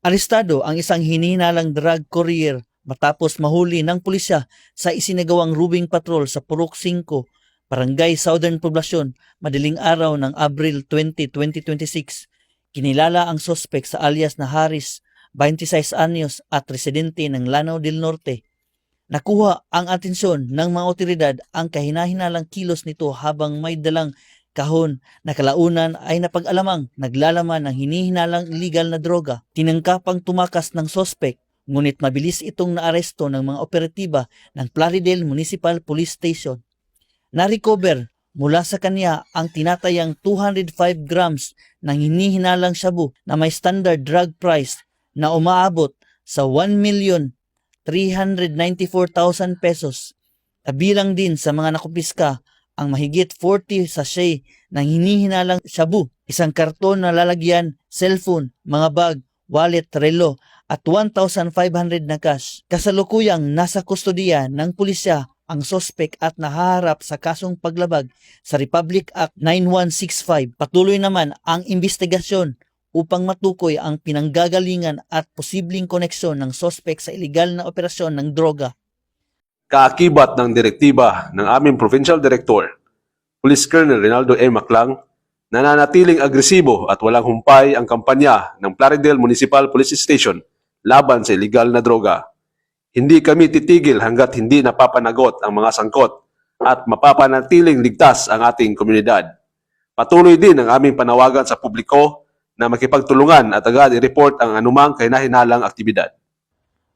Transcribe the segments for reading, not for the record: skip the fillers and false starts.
Arestado ang isang hinihinalang drug courier matapos mahuli ng pulisya sa isinagawang rubing patrol sa Purok 5, Barangay Southern Poblacion, madaling araw ng Abril 20, 2026. Kinilala ang sospek sa alias na Haris, 26 anyos at residente ng Lanao del Norte. Nakuha ang atensyon ng mga otoridad ang kahinahinalang kilos nito habang may dalang kahon na kalaunan ay napag-alamang naglalaman ng hinihinalang illegal na droga. Tinangkapang tumakas ng sospek, ngunit mabilis itong naaresto ng mga operatiba ng Plaridel Municipal Police Station. Na-recover mula sa kanya ang tinatayang 205 grams ng hinihinalang shabu na may standard drug price na umaabot sa 1,394,000 pesos. Kabilang din sa mga nakupiska ang mahigit 40 sachet ng hinihinalang shabu, isang karton na lalagyan, cellphone, mga bag, wallet, relo at 1,500 na cash. Kasalukuyang nasa kustodiya ng pulisya ang sospek at nahaharap sa kasong paglabag sa Republic Act 9165. Patuloy naman ang investigasyon upang matukoy ang pinanggagalingan at posibleng koneksyon ng sospek sa ilegal na operasyon ng droga. Kaakibat ng direktiba ng aming Provincial Director, Police Colonel Rinaldo M. Maclang, nananatiling agresibo at walang humpay ang kampanya ng Plaridel Municipal Police Station laban sa ilegal na droga. Hindi kami titigil hanggat hindi napapanagot ang mga sangkot at mapapanatiling ligtas ang ating komunidad. Patuloy din ang aming panawagan sa publiko na makipagtulungan at agad i-report ang anumang kahinahinalang aktibidad.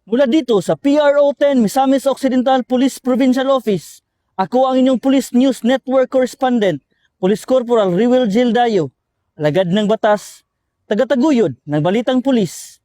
Mula dito sa PRO 10 Misamis Occidental Police Provincial Office, ako ang inyong Police News Network Correspondent, Police Corporal Riwel Gildayo, alagad ng batas, tagataguyod ng Balitang Pulis.